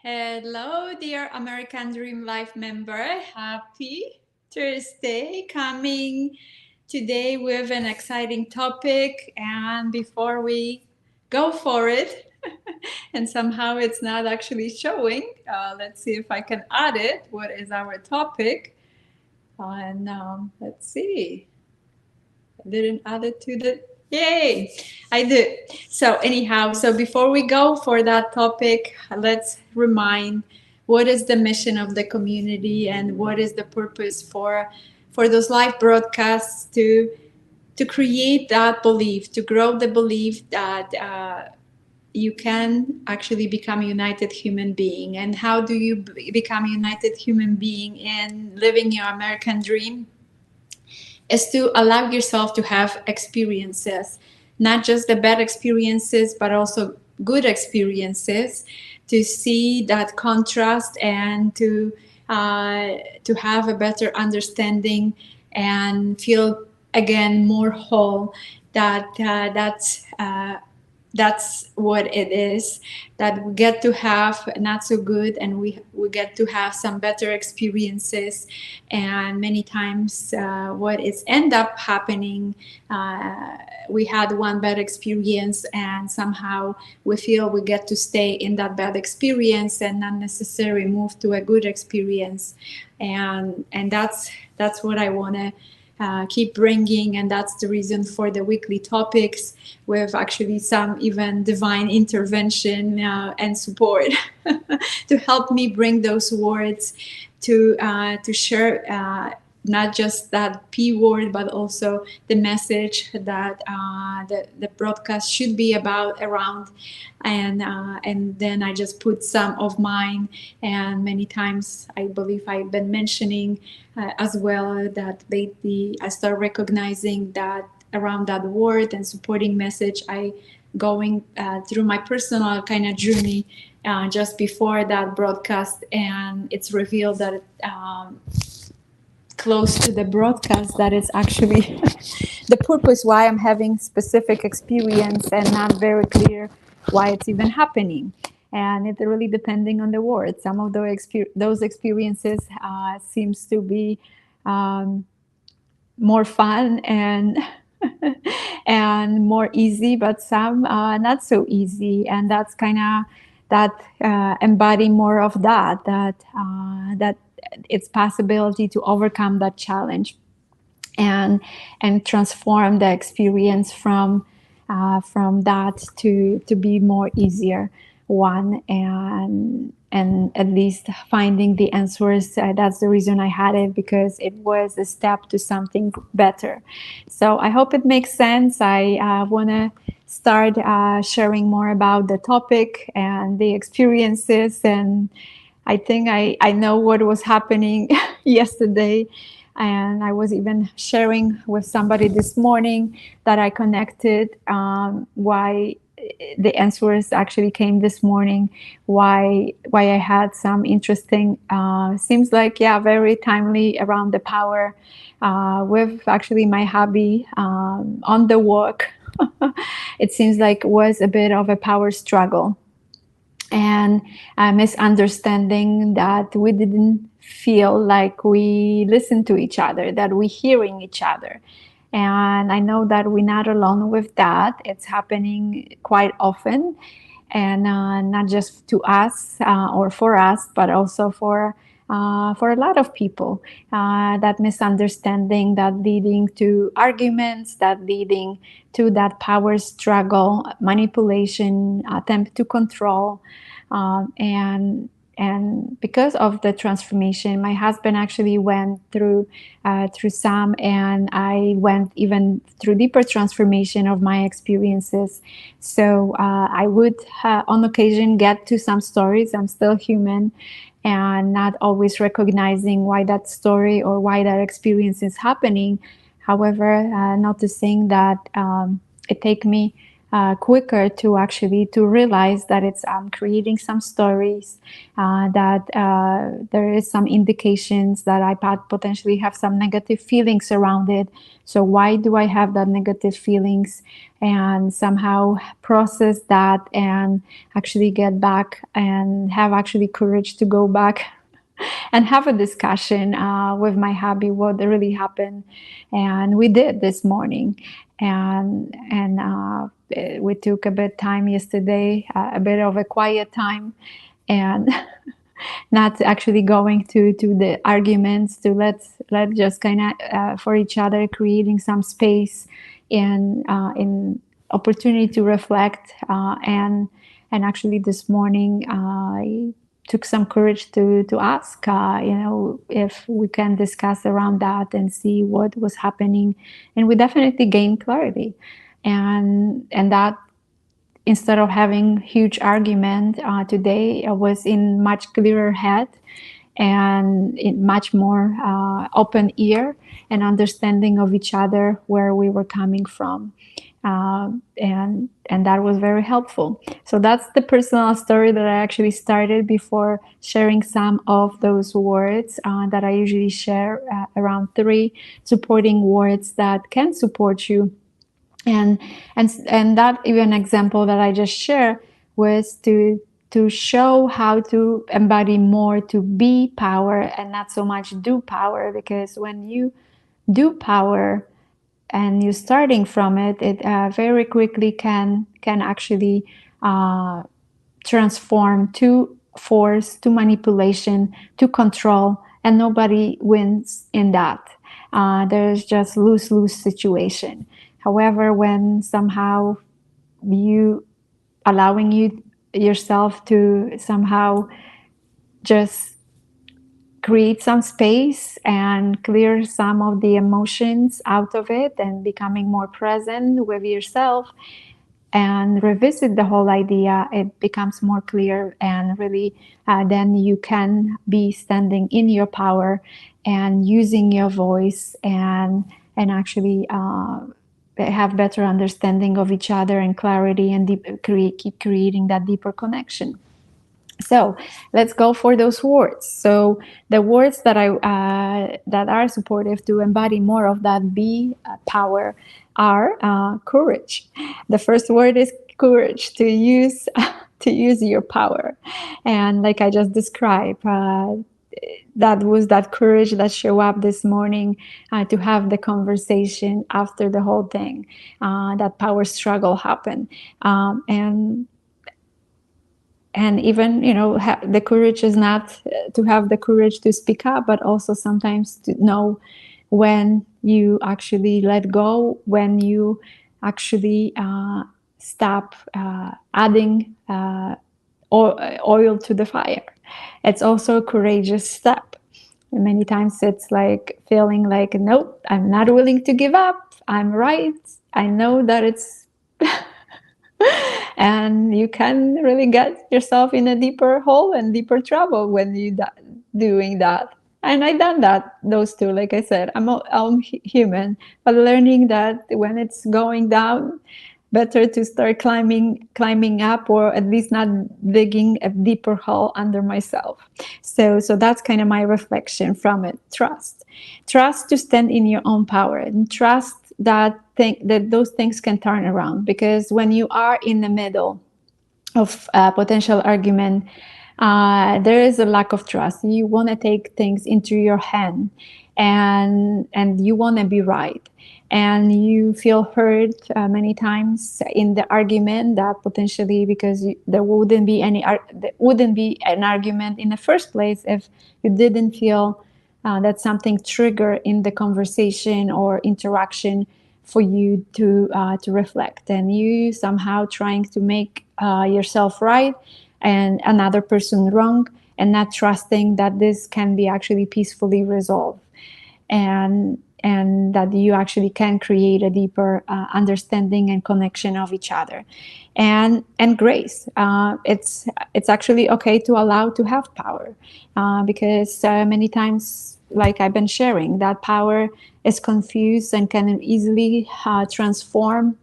Hello, dear American Dream Life member. Happy Thursday coming today with an exciting topic. And before we go for it, and somehow it's not actually showing, let's see if I can add it. What is our topic? And let's see. I didn't add it to the. Yay! I did. So anyhow, so before we go for that topic, let's remind what is the mission of the community and what is the purpose for those live broadcasts to create that belief, to grow the belief that you can actually become a united human being. And how do you become a united human being in living your American dream? Is to allow yourself to have experiences, not just the bad experiences, but also good experiences, to see that contrast and to have a better understanding and feel again more whole. That's what it is, that we get to have not so good and we get to have some better experiences. And many times what is end up happening, we had one bad experience and somehow we feel we get to stay in that bad experience and not necessarily move to a good experience. And that's what I want to keep bringing, and that's the reason for the weekly topics with actually some even divine intervention and support to help me bring those words to share not just that P word, but also the message that the broadcast should be about around. And then I just put some of mine. And many times I believe I've been mentioning as well that lately I start recognizing that around that word and supporting message, I going through my personal kind of journey just before that broadcast, and it's revealed that close to the broadcast that is actually the purpose why I'm having specific experience and not very clear why it's even happening. And it's really depending on the word. Some of those experiences seems to be more fun and and more easy, but some not so easy. And that's kind of that embody more of that its possibility to overcome that challenge and transform the experience from that to be more easier one, and at least finding the answers. That's the reason I had it, because it was a step to something better. So I hope it makes sense. I want to start sharing more about the topic and the experiences, and I think I know what was happening yesterday. And I was even sharing with somebody this morning that I connected why the answers actually came this morning, why I had some interesting, seems like, yeah, very timely around the power with actually my hobby on the walk. It seems like it was a bit of a power struggle and a misunderstanding that we didn't feel like we listened to each other, that we're hearing each other. And I know that we're not alone with that. It's happening quite often, and not just to us or for us, but also for a lot of people. That misunderstanding that leading to arguments, that leading to that power struggle, manipulation, attempt to control, and because of the transformation, my husband actually went through some, and I went even through deeper transformation of my experiences. So I would on occasion get to some stories. I'm still human, and not always recognizing why that story or why that experience is happening. However, noticing that it take me quicker to actually to realize that it's creating some stories, that there is some indications that I potentially have some negative feelings around it. So why do I have that negative feelings? And somehow process that and actually get back and have actually courage to go back and have a discussion with my hubby what really happened. And we did this morning. And we took a bit time yesterday, a bit of a quiet time, and not actually going to the arguments, to let just kind of for each other, creating some space in opportunity to reflect, and actually this morning I took some courage to ask, if we can discuss around that and see what was happening, and we definitely gained clarity, and that instead of having huge argument today, I was in much clearer head and in much more open ear and understanding of each other, where we were coming from. And that was very helpful. So that's the personal story that I actually started before sharing some of those words that I usually share, around 3 supporting words that can support you. And that even example that I just shared was to show how to embody more, to be power and not so much do power, because when you do power and you're starting from it, it very quickly can actually transform to force, to manipulation, to control, and nobody wins in that. There's just lose-lose situation. However, when somehow you allowing yourself to somehow just create some space and clear some of the emotions out of it and becoming more present with yourself and revisit the whole idea, it becomes more clear, and really then you can be standing in your power and using your voice and actually have better understanding of each other and clarity, and keep creating that deeper connection. So let's go for those words. So the words that that are supportive to embody more of that be power are courage. The first word is courage, to use to use your power, and like I just described. That was that courage that showed up this morning to have the conversation after the whole thing, that power struggle happened, and even the courage is not to have the courage to speak up, but also sometimes to know when you actually let go, when you actually stop adding oil to the fire. It's also a courageous step. And many times it's like feeling like, nope, I'm not willing to give up, I'm right, I know that it's and you can really get yourself in a deeper hole and deeper trouble when you doing that. And I done that, those two. Like I said, I'm human, but learning that when it's going down, better to start climbing up, or at least not digging a deeper hole under myself. So that's kind of my reflection from it. Trust to stand in your own power, and trust that those things can turn around, because when you are in the middle of a potential argument, there is a lack of trust. You want to take things into your hand, and you want to be right, and you feel hurt many times in the argument, that potentially because there wouldn't be an argument in the first place if you didn't feel that something trigger in the conversation or interaction for you to reflect, and you somehow trying to make yourself right and another person wrong, and not trusting that this can be actually peacefully resolved, and that you actually can create a deeper understanding and connection of each other, and grace. It's actually okay to allow to have power, because many times, like I've been sharing, that power is confused and can easily transform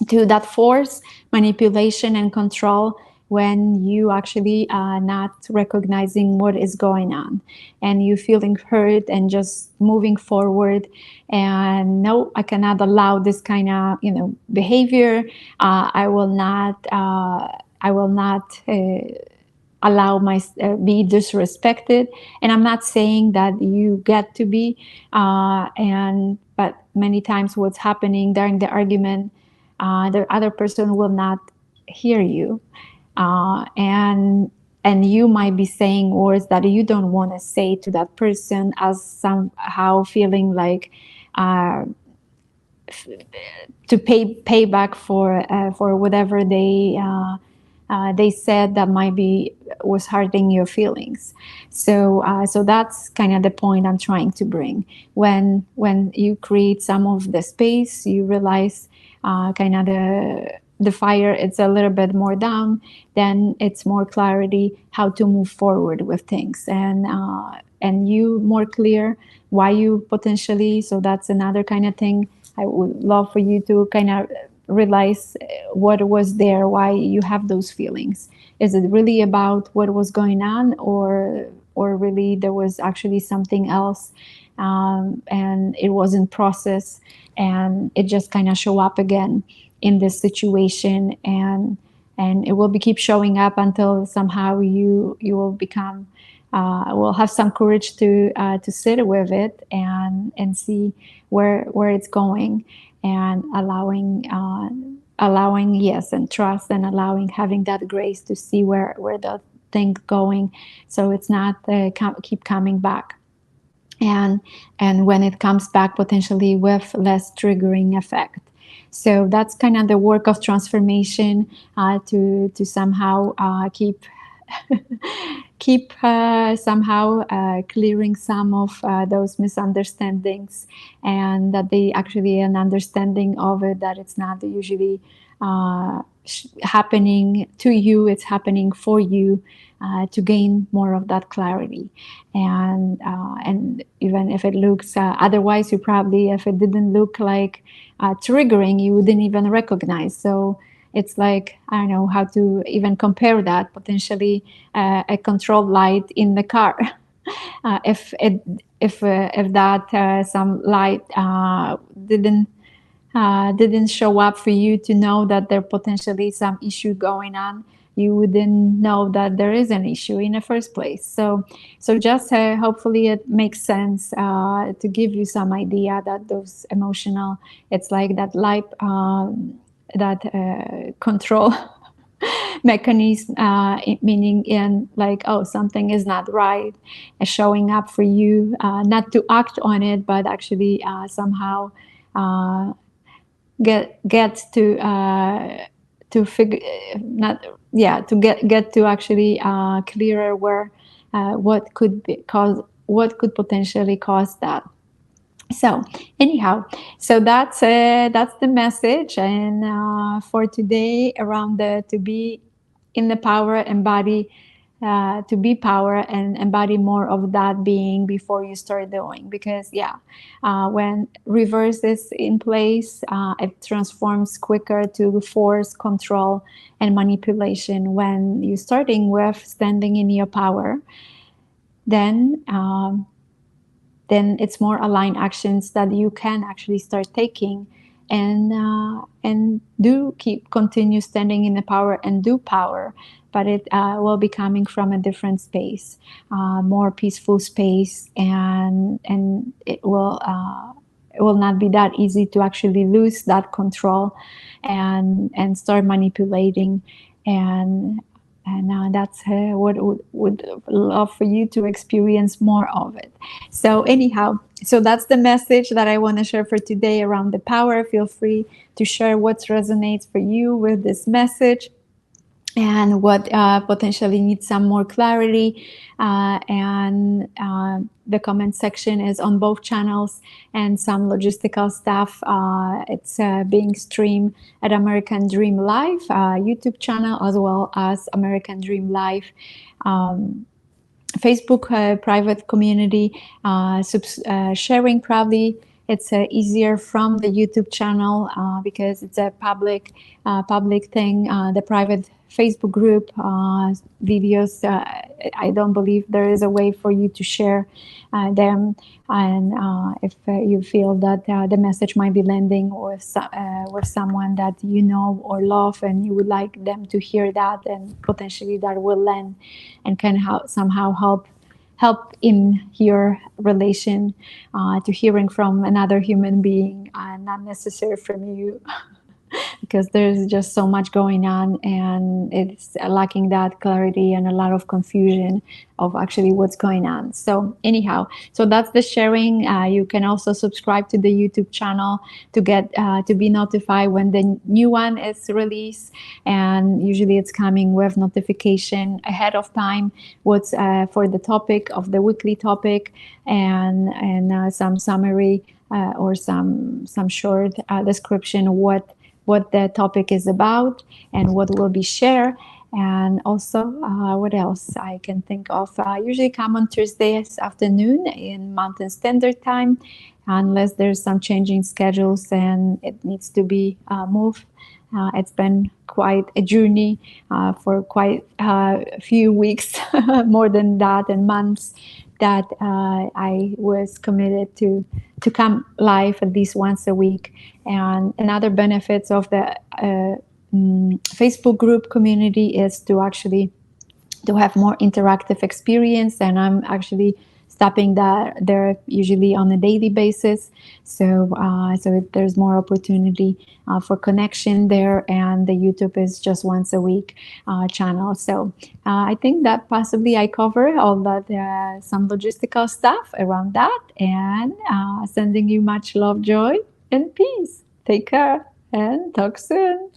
to that force, manipulation, and control when you actually are not recognizing what is going on and you feeling hurt and just moving forward and no, I cannot allow this kind of behavior. I will not allow my be disrespected. And I'm not saying that you get to be and but many times what's happening during the argument, the other person will not hear you, and you might be saying words that you don't want to say to that person, as somehow feeling like to pay back for whatever they said that might be was hurting your feelings. So that's kind of the point I'm trying to bring. When you create some of the space, you realize kind of the fire, it's a little bit more down, then it's more clarity how to move forward with things, and you more clear why you potentially. So that's another kind of thing I would love for you to kind of realize what was there, why you have those feelings. Is it really about what was going on, or really there was actually something else, and it wasn't processed, and it just kind of show up again in this situation, and it will keep showing up until somehow you will become will have some courage to sit with it and see where it's going, and allowing yes, and trust, and allowing having that grace to see where the thing going, so it's not keep coming back, and when it comes back potentially with less triggering effect. So that's kind of the work of transformation, to somehow keep somehow clearing some of those misunderstandings, and that they actually an understanding of it, that it's not usually happening to you, it's happening for you, to gain more of that clarity. And even if it looks otherwise, you probably, if it didn't look like triggering, you wouldn't even recognize. So it's like, I don't know how to even compare that. Potentially a control light in the car. If that some light didn't show up for you to know that there potentially some issue going on, you wouldn't know that there is an issue in the first place. So just hopefully it makes sense to give you some idea that those emotional, it's like that light, that control mechanism, meaning in like, oh, something is not right, showing up for you, not to act on it, but actually somehow get to figure, not yeah, to get to actually clearer where what could potentially cause that. So anyhow, so that's the message, and for today around the to be in the power, embody, to be power and embody more of that being before you start doing. Because when reverse is in place, it transforms quicker to force, control, and manipulation. When you're starting with standing in your power, then it's more aligned actions that you can actually start taking, and continue standing in the power and do power, but it will be coming from a different space, more peaceful space, and it will not be that easy to actually lose that control and start manipulating, and that's what would love for you to experience more of it. So anyhow, so that's the message that I want to share for today around the power. Feel free to share what resonates for you with this message, and what potentially needs some more clarity, and the comment section is on both channels, and some logistical stuff. It's being streamed at American Dream Live YouTube channel, as well as American Dream Live Facebook private community. Sharing probably it's easier from the YouTube channel because it's a public thing. The private Facebook group videos, I don't believe there is a way for you to share them. And if you feel that the message might be landing with someone that you know or love, and you would like them to hear that, and potentially that will land and can somehow help in your relation to hearing from another human being, not necessarily from you. Because there's just so much going on, and it's lacking that clarity and a lot of confusion of actually what's going on. So anyhow, so that's the sharing. You can also subscribe to the YouTube channel to get to be notified when the new one is released, and usually it's coming with notification ahead of time what's for the topic of the weekly topic, and some summary or some short description what the topic is about and what will be shared. And also, what else I can think of? Usually come on Thursdays afternoon in Mountain Standard Time, unless there's some changing schedules and it needs to be moved. It's been quite a journey for quite a few weeks, more than that, and months, that I was committed to come live at least once a week. And another benefits of the Facebook group community is to actually to have more interactive experience, and I'm actually stopping that there usually on a daily basis. So there's more opportunity for connection there, and the YouTube is just once a week channel. So I think that possibly I cover all that, some logistical stuff around that, and sending you much love, joy, and peace. Take care and talk soon.